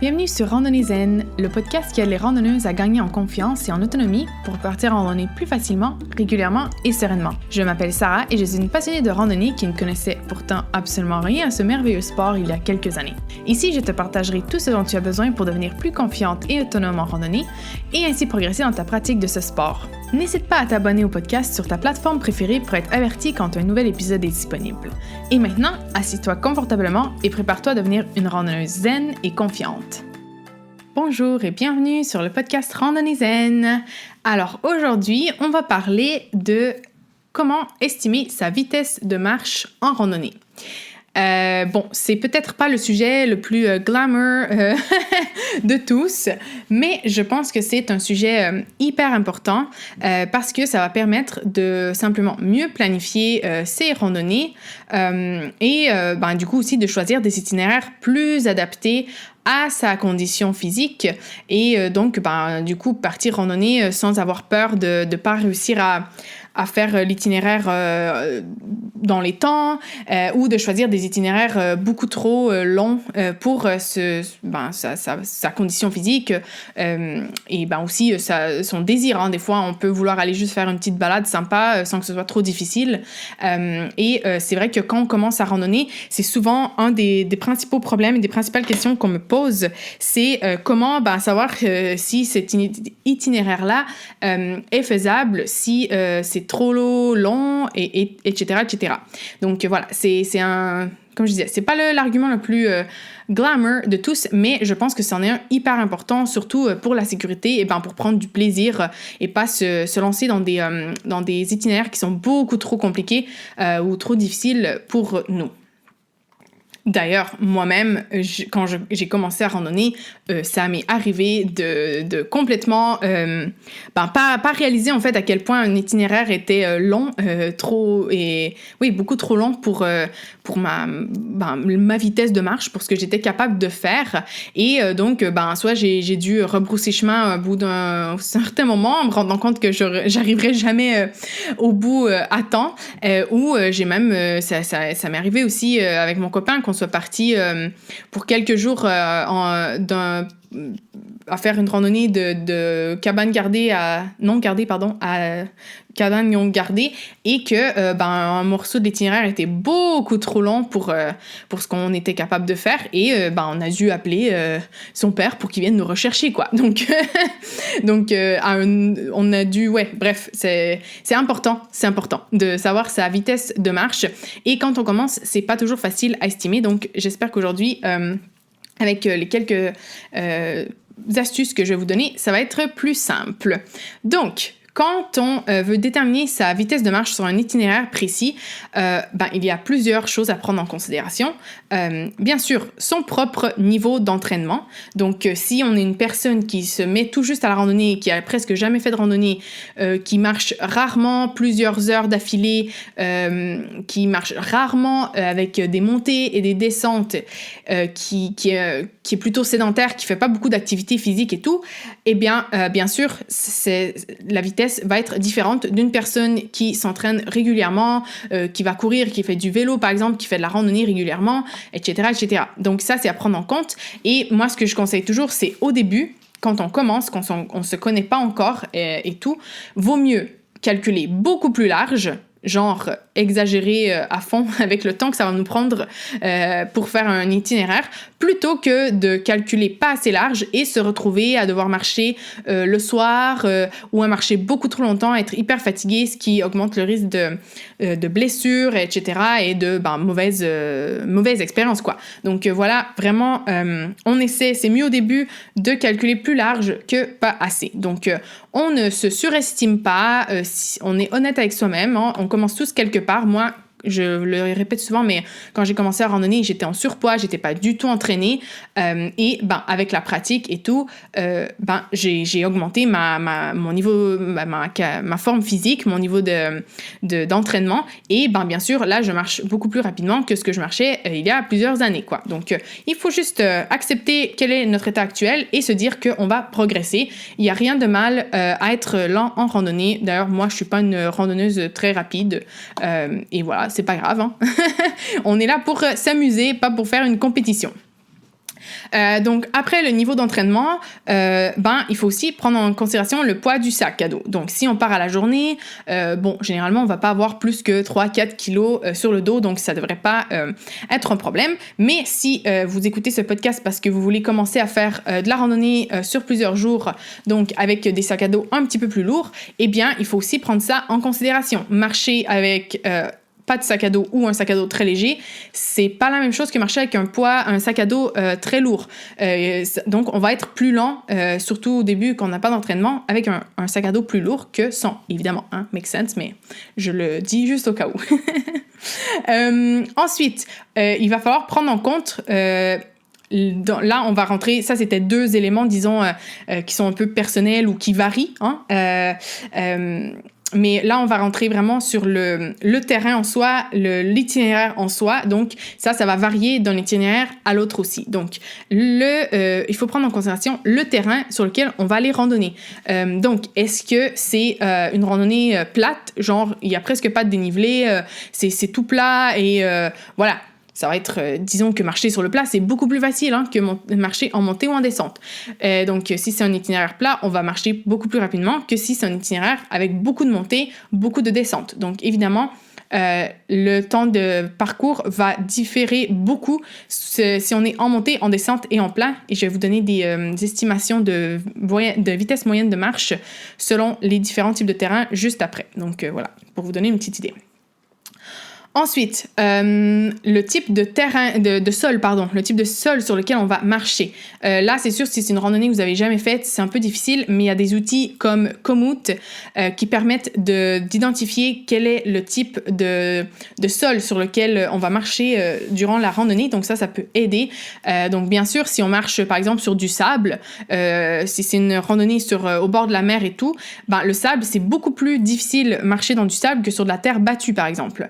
Bienvenue sur Randonnée Zen, le podcast qui aide les randonneuses à gagner en confiance et en autonomie pour partir en randonnée plus facilement, régulièrement et sereinement. Je m'appelle Sarah et je suis une passionnée de randonnée qui ne connaissait pourtant absolument rien à ce merveilleux sport il y a quelques années. Ici, je te partagerai tout ce dont tu as besoin pour devenir plus confiante et autonome en randonnée et ainsi progresser dans ta pratique de ce sport. N'hésite pas à t'abonner au podcast sur ta plateforme préférée pour être averti quand un nouvel épisode est disponible. Et maintenant, assis-toi confortablement et prépare-toi à devenir une randonneuse zen et confiante. Bonjour et bienvenue sur le podcast Randonnée Zen. Alors aujourd'hui, on va parler de comment estimer sa vitesse de marche en randonnée. C'est peut-être pas le sujet le plus glamour de tous, mais je pense que c'est un sujet hyper important parce que ça va permettre de simplement mieux planifier ses randonnées et du coup aussi de choisir des itinéraires plus adaptés à sa condition physique et donc du coup partir randonner sans avoir peur de ne pas réussir à faire l'itinéraire dans les temps ou de choisir des itinéraires beaucoup trop longs pour sa condition physique et aussi son désir. Hein. Des fois, on peut vouloir aller juste faire une petite balade sympa sans que ce soit trop difficile. C'est vrai que quand on commence à randonner, c'est souvent un des principaux problèmes et des principales questions qu'on me pose. C'est comment savoir si cet itinéraire-là est faisable, si c'est trop long, etc., etc. Donc voilà, c'est un... Comme je disais, c'est pas l'argument le plus glamour de tous, mais je pense que c'en est un hyper important, surtout pour la sécurité et pour prendre du plaisir et pas se lancer dans des itinéraires qui sont beaucoup trop compliqués ou trop difficiles pour nous. D'ailleurs, moi-même, quand j'ai commencé à randonner, ça m'est arrivé de complètement pas réaliser en fait à quel point un itinéraire était long, beaucoup trop long pour ma vitesse de marche, pour ce que j'étais capable de faire. Et donc, soit j'ai dû rebrousser chemin au bout d'un certain moment en me rendant compte que j'arriverais jamais au bout à temps, ou j'ai même, ça m'est arrivé aussi avec mon copain qu'on soit parti pour quelques jours à faire une randonnée de cabane gardée à cabane non gardée et que un morceau de l'itinéraire était beaucoup trop long pour ce qu'on était capable de faire et on a dû appeler son père pour qu'il vienne nous rechercher quoi. Donc on a dû c'est important de savoir sa vitesse de marche et quand on commence c'est pas toujours facile à estimer, donc j'espère qu'aujourd'hui avec les quelques astuces que je vais vous donner, ça va être plus simple. Donc, quand on veut déterminer sa vitesse de marche sur un itinéraire précis, il y a plusieurs choses à prendre en considération. Bien sûr, son propre niveau d'entraînement. Donc, si on est une personne qui se met tout juste à la randonnée, qui a presque jamais fait de randonnée, qui marche rarement plusieurs heures d'affilée, qui marche rarement avec des montées et des descentes, qui est plutôt sédentaire, qui fait pas beaucoup d'activité physique et tout, bien sûr, la vitesse va être différente d'une personne qui s'entraîne régulièrement, qui va courir, qui fait du vélo par exemple, qui fait de la randonnée régulièrement, etc., etc. Donc ça, c'est à prendre en compte. Et moi, ce que je conseille toujours, c'est au début, quand on commence, quand on se connaît pas encore et tout, vaut mieux calculer beaucoup plus large, genre exagérer à fond avec le temps que ça va nous prendre pour faire un itinéraire, plutôt que de calculer pas assez large et se retrouver à devoir marcher le soir ou à marcher beaucoup trop longtemps, être hyper fatigué, ce qui augmente le risque de blessures, etc. et de mauvaise expérience, quoi. Donc voilà, vraiment, on essaie, c'est mieux au début de calculer plus large que pas assez. Donc on ne se surestime pas, si on est honnête avec soi-même, hein, on commence tous quelque part. Moi, je le répète souvent, mais quand j'ai commencé à randonner, j'étais en surpoids, j'étais pas du tout entraînée. Et avec la pratique et tout, j'ai augmenté mon niveau, ma forme physique, mon niveau d'entraînement. Et bien sûr, là, je marche beaucoup plus rapidement que ce que je marchais il y a plusieurs années, quoi. Donc, il faut juste accepter quel est notre état actuel et se dire qu'on va progresser. Il n'y a rien de mal à être lent en randonnée. D'ailleurs, moi, je suis pas une randonneuse très rapide. Et voilà, c'est pas grave, hein. On est là pour s'amuser, pas pour faire une compétition. Donc, après le niveau d'entraînement, il faut aussi prendre en considération le poids du sac à dos. Donc, si on part à la journée, généralement, on va pas avoir plus que 3-4 kilos sur le dos, donc ça devrait pas être un problème. Mais si vous écoutez ce podcast parce que vous voulez commencer à faire de la randonnée sur plusieurs jours, donc avec des sacs à dos un petit peu plus lourds, eh bien, il faut aussi prendre ça en considération. Marcher avec pas de sac à dos ou un sac à dos très léger, c'est pas la même chose que marcher avec un sac à dos très lourd. Donc, on va être plus lent, surtout au début quand on n'a pas d'entraînement, avec un sac à dos plus lourd que sans. Évidemment, make sense, mais je le dis juste au cas où. Ensuite, il va falloir prendre en compte... là, on va rentrer... Ça, c'était 2 éléments, disons, qui sont un peu personnels ou qui varient, mais là, on va rentrer vraiment sur le terrain en soi, l'itinéraire en soi. Donc, ça va varier d'un itinéraire à l'autre aussi. Donc, il faut prendre en considération le terrain sur lequel on va aller randonner. Donc, est-ce que c'est une randonnée plate, genre, il n'y a presque pas de dénivelé, c'est tout plat et voilà. Ça va être, disons que marcher sur le plat, c'est beaucoup plus facile que marcher en montée ou en descente. Donc, si c'est un itinéraire plat, on va marcher beaucoup plus rapidement que si c'est un itinéraire avec beaucoup de montées, beaucoup de descentes. Donc, évidemment, le temps de parcours va différer beaucoup si on est en montée, en descente et en plat. Et je vais vous donner des estimations de vitesse moyenne de marche selon les différents types de terrain juste après. Donc, voilà, pour vous donner une petite idée. Ensuite, le type de le type de sol sur lequel on va marcher. Là, c'est sûr, si c'est une randonnée que vous n'avez jamais faite, c'est un peu difficile, mais il y a des outils comme Komoot qui permettent d'identifier quel est le type de sol sur lequel on va marcher durant la randonnée. Donc ça peut aider. Donc bien sûr, si on marche par exemple sur du sable, si c'est une randonnée au bord de la mer et tout, le sable, c'est beaucoup plus difficile marcher dans du sable que sur de la terre battue, par exemple.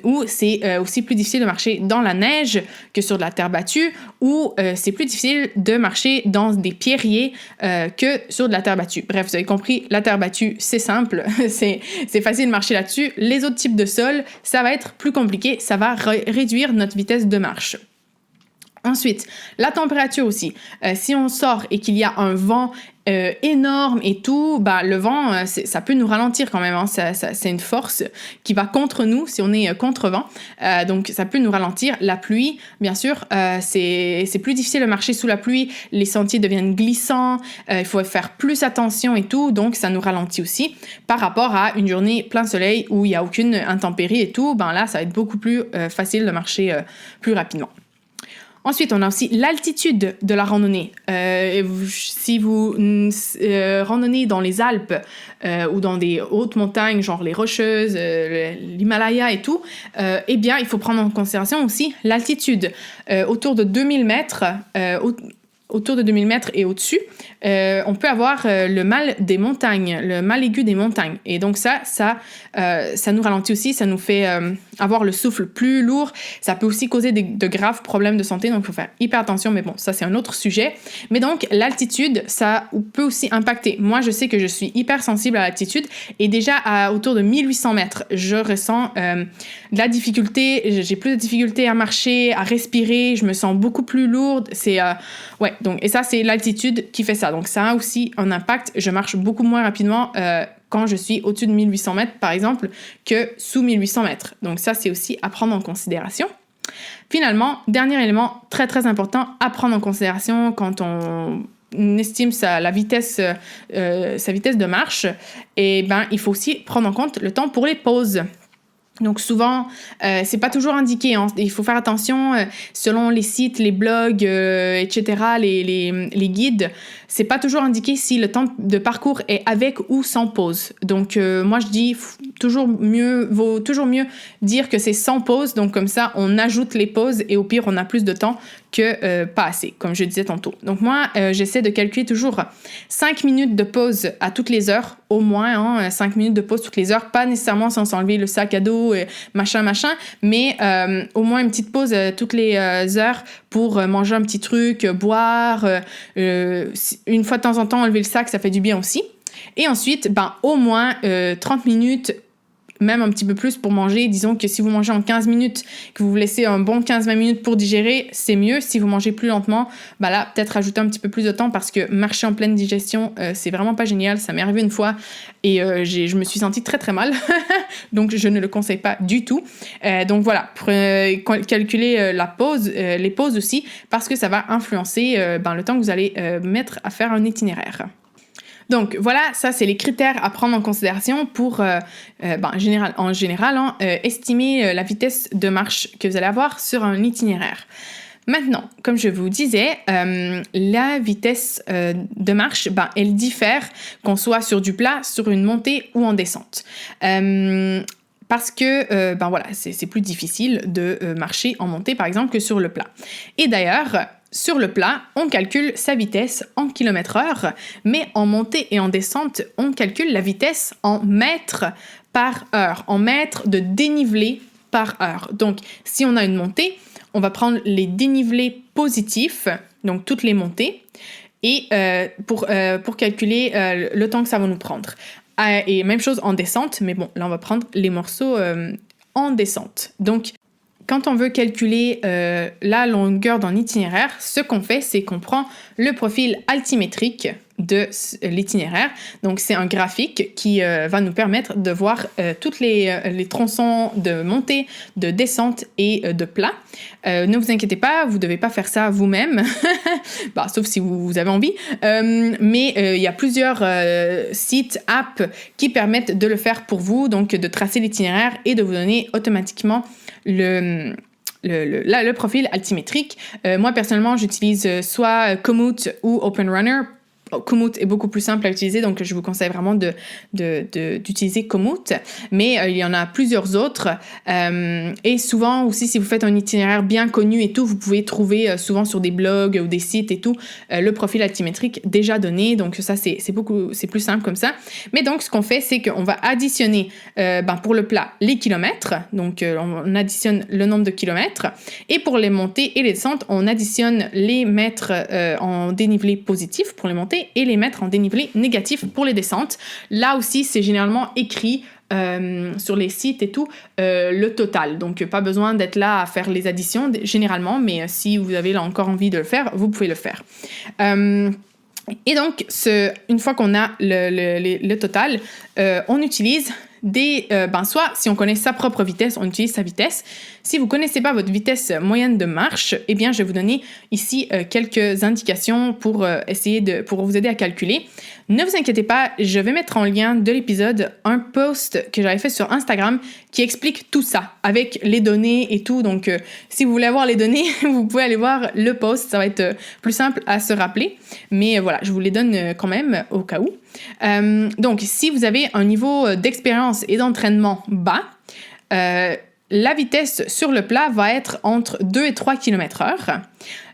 Ou c'est aussi plus difficile de marcher dans la neige que sur de la terre battue, ou c'est plus difficile de marcher dans des pierriers que sur de la terre battue. Bref, vous avez compris, la terre battue, c'est simple, c'est facile de marcher là-dessus. Les autres types de sols, ça va être plus compliqué, ça va réduire notre vitesse de marche. Ensuite, la température aussi. Si on sort et qu'il y a un vent énorme et tout, le vent, ça peut nous ralentir quand même. C'est une force qui va contre nous si on est contre-vent. Donc, ça peut nous ralentir. La pluie, bien sûr, c'est plus difficile de marcher sous la pluie. Les sentiers deviennent glissants. Il faut faire plus attention et tout. Donc, ça nous ralentit aussi par rapport à une journée plein soleil où il n'y a aucune intempérie et tout. Là, ça va être beaucoup plus facile de marcher plus rapidement. Ensuite, on a aussi l'altitude de la randonnée. Si vous randonnez dans les Alpes ou dans des hautes montagnes, genre les Rocheuses, l'Himalaya et tout, eh bien, il faut prendre en considération aussi l'altitude. Autour de 2000 mètres, autour de 2000 mètres et au-dessus, on peut avoir le mal des montagnes, le mal aigu des montagnes. Et donc ça nous ralentit aussi, ça nous fait avoir le souffle plus lourd. Ça peut aussi causer de graves problèmes de santé, donc il faut faire hyper attention, mais bon, ça c'est un autre sujet. Mais donc, l'altitude, ça peut aussi impacter. Moi, je sais que je suis hyper sensible à l'altitude, et déjà autour de 1800 mètres, je ressens de la difficulté, j'ai plus de difficulté à marcher, à respirer, je me sens beaucoup plus lourde. Donc, et ça, c'est l'altitude qui fait ça. Donc, ça a aussi un impact. Je marche beaucoup moins rapidement quand je suis au-dessus de 1800 mètres, par exemple, que sous 1800 mètres. Donc, ça, c'est aussi à prendre en considération. Finalement, dernier élément très, très important à prendre en considération quand on estime sa vitesse de marche, et il faut aussi prendre en compte le temps pour les pauses. Donc souvent, c'est pas toujours indiqué. Il faut faire attention selon les sites, les blogs, etc., les guides. C'est pas toujours indiqué si le temps de parcours est avec ou sans pause. Donc moi je dis vaut toujours mieux dire que c'est sans pause. Donc comme ça, on ajoute les pauses et au pire, on a plus de temps que pas assez, comme je disais tantôt. Donc moi, j'essaie de calculer toujours 5 minutes de pause à toutes les heures, au moins 5 minutes de pause toutes les heures, pas nécessairement sans s'enlever le sac à dos, machin, mais au moins une petite pause toutes les heures pour manger un petit truc, boire, une fois de temps en temps enlever le sac, ça fait du bien aussi. Et ensuite, au moins 30 minutes même un petit peu plus pour manger. Disons que si vous mangez en 15 minutes, que vous vous laissez un bon 15-20 minutes pour digérer, c'est mieux. Si vous mangez plus lentement, là, peut-être rajouter un petit peu plus de temps parce que marcher en pleine digestion, c'est vraiment pas génial. Ça m'est arrivé une fois et je me suis sentie très très mal. Donc, je ne le conseille pas du tout. Donc, voilà, calculez les pauses aussi parce que ça va influencer le temps que vous allez mettre à faire un itinéraire. Donc voilà, ça c'est les critères à prendre en considération pour, en général, estimer la vitesse de marche que vous allez avoir sur un itinéraire. Maintenant, comme je vous disais, la vitesse de marche, elle diffère qu'on soit sur du plat, sur une montée ou en descente. Parce que, c'est plus difficile de marcher en montée, par exemple, que sur le plat. Et d'ailleurs, sur le plat, on calcule sa vitesse en km/h, mais en montée et en descente, on calcule la vitesse en mètres par heure, en mètres de dénivelé par heure. Donc, si on a une montée, on va prendre les dénivelés positifs, donc toutes les montées, et pour calculer le temps que ça va nous prendre. Et même chose en descente, mais bon, là on va prendre les morceaux en descente. Donc, quand on veut calculer la longueur d'un itinéraire, ce qu'on fait, c'est qu'on prend le profil altimétrique de l'itinéraire. Donc, c'est un graphique qui va nous permettre de voir toutes les tronçons de montée, de descente et de plat. Ne vous inquiétez pas, vous ne devez pas faire ça vous-même, sauf si vous avez envie. Mais il y a plusieurs sites, apps qui permettent de le faire pour vous, donc de tracer l'itinéraire et de vous donner automatiquement le profil altimétrique. Moi, personnellement, j'utilise soit Komoot ou OpenRunner. Komoot est beaucoup plus simple à utiliser, donc je vous conseille vraiment d'utiliser Komoot. Mais il y en a plusieurs autres. Et souvent aussi, si vous faites un itinéraire bien connu et tout, vous pouvez trouver souvent sur des blogs ou des sites et tout, le profil altimétrique déjà donné. Donc ça, c'est plus simple comme ça. Mais donc, ce qu'on fait, c'est qu'on va additionner pour le plat les kilomètres. Donc, on additionne le nombre de kilomètres. Et pour les montées et les descentes, on additionne les mètres en dénivelé positif pour les montées et les mettre en dénivelé négatif pour les descentes. Là aussi, c'est généralement écrit sur les sites et tout, le total. Donc, pas besoin d'être là à faire les additions généralement, mais si vous avez là encore envie de le faire, vous pouvez le faire. Et donc, une fois qu'on a le total, on utilise soit si on connaît sa propre vitesse, on utilise sa vitesse. Si vous ne connaissez pas votre vitesse moyenne de marche, eh bien, je vais vous donner ici quelques indications pour vous aider à calculer. Ne vous inquiétez pas, je vais mettre en lien de l'épisode un post que j'avais fait sur Instagram qui explique tout ça avec les données et tout. Donc, si vous voulez avoir les données, vous pouvez aller voir le post. Ça va être plus simple à se rappeler. Mais voilà, je vous les donne quand même au cas où. Donc, si vous avez un niveau d'expérience et d'entraînement bas, la vitesse sur le plat va être entre 2 et 3 km/h.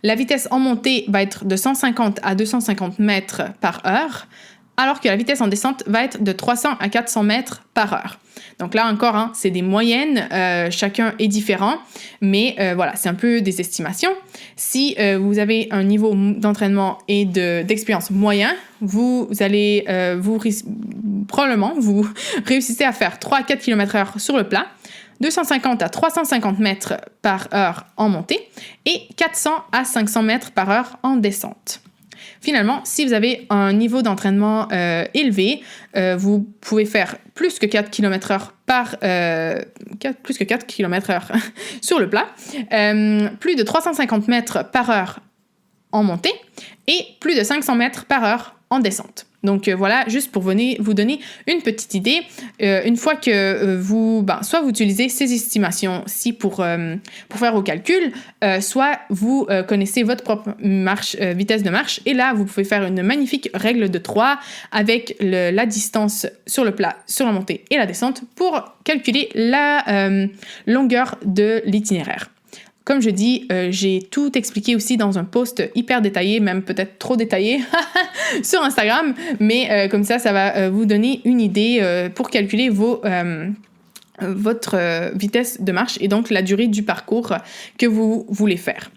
La vitesse en montée va être de 150 à 250 mètres par heure, alors que la vitesse en descente va être de 300 à 400 mètres par heure. Donc là encore, c'est des moyennes, chacun est différent, mais voilà, c'est un peu des estimations. Si vous avez un niveau d'entraînement et d'expérience moyen, vous allez probablement vous réussissez à faire 3 à 4 km/h sur le plat, 250 à 350 mètres par heure en montée et 400 à 500 mètres par heure en descente. Finalement, si vous avez un niveau d'entraînement élevé, vous pouvez faire plus que 4 km/h sur le plat, plus de 350 mètres par heure en montée et plus de 500 mètres par heure en descente. Donc voilà, juste pour vous donner une petite idée, une fois que soit vous utilisez ces estimations-ci pour faire vos calculs, soit vous connaissez votre propre vitesse de marche, et là, vous pouvez faire une magnifique règle de 3 avec la distance sur le plat, sur la montée et la descente pour calculer la longueur de l'itinéraire. Comme je dis, j'ai tout expliqué aussi dans un post hyper détaillé, même peut-être trop détaillé, sur Instagram. Mais comme ça va vous donner une idée pour calculer votre vitesse de marche et donc la durée du parcours que vous voulez faire.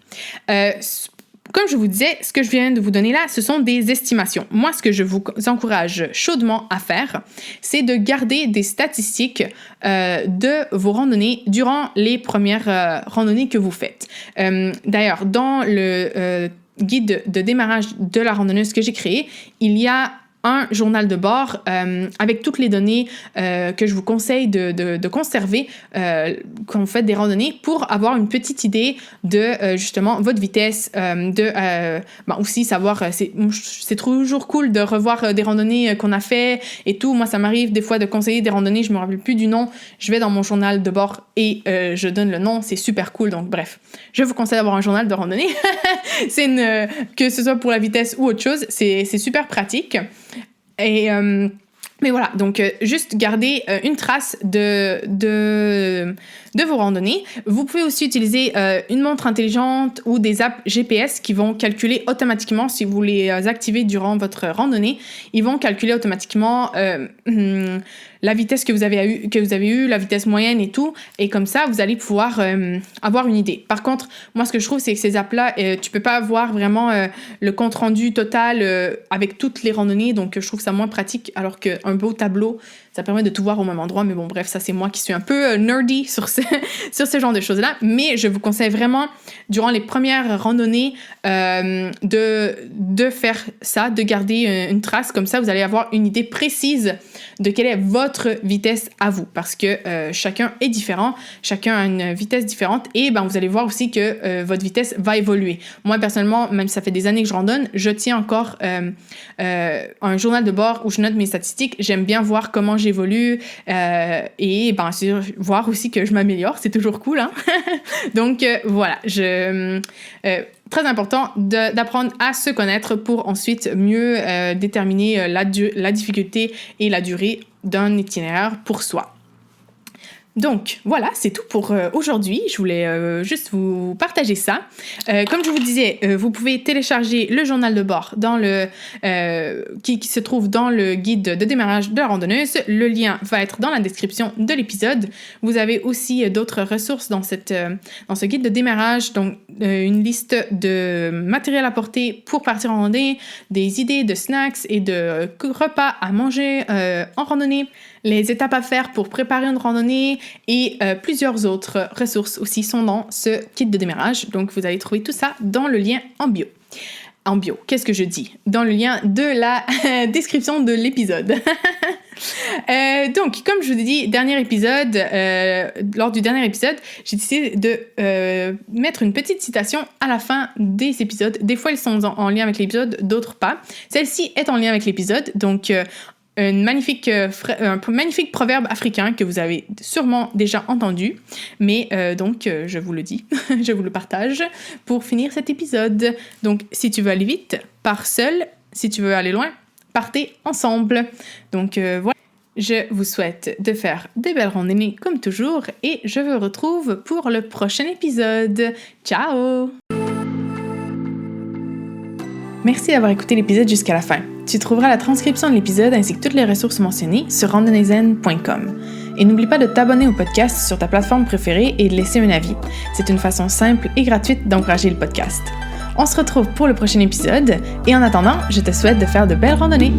comme je vous disais, ce que je viens de vous donner là, ce sont des estimations. Moi, ce que je vous encourage chaudement à faire, c'est de garder des statistiques de vos randonnées durant les premières randonnées que vous faites. D'ailleurs, dans le guide de démarrage de la randonneuse que j'ai créé, il y a un journal de bord avec toutes les données que je vous conseille de conserver quand vous faites des randonnées pour avoir une petite idée de justement votre vitesse, aussi savoir, c'est toujours cool de revoir des randonnées qu'on a fait et tout. Moi, ça m'arrive des fois de conseiller des randonnées, je me rappelle plus du nom, je vais dans mon journal de bord et je donne le nom, c'est super cool. Donc bref, je vous conseille d'avoir un journal de randonnée. Que ce soit pour la vitesse ou autre chose, c'est super pratique. Mais voilà, donc juste garder une trace de vos randonnées. Vous pouvez aussi utiliser une montre intelligente ou des apps GPS qui vont calculer automatiquement, si vous les activez durant votre randonnée, ils vont calculer automatiquement la vitesse que vous avez eue, la vitesse moyenne et tout. Et comme ça, vous allez pouvoir avoir une idée. Par contre, moi, ce que je trouve, c'est que ces apps-là, tu peux pas avoir vraiment le compte-rendu total avec toutes les randonnées. Donc, je trouve ça moins pratique, alors qu'un beau tableau, ça permet de tout voir au même endroit. Mais bon, bref, ça, c'est moi qui suis un peu nerdy sur ce genre de choses-là. Mais je vous conseille vraiment, durant les premières randonnées, de faire ça, de garder une trace. Comme ça, vous allez avoir une idée précise de quelle est votre vitesse à vous. Parce que chacun est différent, chacun a une vitesse différente. Et vous allez voir aussi que votre vitesse va évoluer. Moi, personnellement, même si ça fait des années que je randonne, je tiens encore un journal de bord où je note mes statistiques. J'aime bien voir comment j'évolue et voir aussi que je m'améliore. C'est toujours cool, hein? Donc, voilà. Très important d'apprendre à se connaître pour ensuite mieux déterminer la difficulté et la durée d'un itinéraire pour soi. Donc, voilà, c'est tout pour aujourd'hui. Je voulais juste vous partager ça. Comme je vous disais, vous pouvez télécharger le journal de bord qui se trouve dans le guide de démarrage de la randonneuse. Le lien va être dans la description de l'épisode. Vous avez aussi d'autres ressources dans ce guide de démarrage, donc une liste de matériel à porter pour partir en randonnée, des idées de snacks et de repas à manger en randonnée, les étapes à faire pour préparer une randonnée et plusieurs autres ressources aussi sont dans ce kit de démarrage. Donc, vous allez trouver tout ça dans le lien en bio. En bio, qu'est-ce que je dis? Dans le lien de la description de l'épisode. Donc, comme je vous ai dit, lors du dernier épisode, j'ai décidé de mettre une petite citation à la fin des épisodes. Des fois, elles sont en lien avec l'épisode, d'autres pas. Celle-ci est en lien avec l'épisode, donc un magnifique proverbe africain que vous avez sûrement déjà entendu, mais donc je vous le dis, je vous le partage pour finir cet épisode. Donc, si tu veux aller vite, pars seul. Si tu veux aller loin, partez ensemble. Donc voilà. Je vous souhaite de faire des belles randonnées comme toujours et je vous retrouve pour le prochain épisode. Ciao! Merci d'avoir écouté l'épisode jusqu'à la fin. Tu trouveras la transcription de l'épisode ainsi que toutes les ressources mentionnées sur randonneyzen.com. Et n'oublie pas de t'abonner au podcast sur ta plateforme préférée et de laisser un avis. C'est une façon simple et gratuite d'encourager le podcast. On se retrouve pour le prochain épisode et en attendant, je te souhaite de faire de belles randonnées.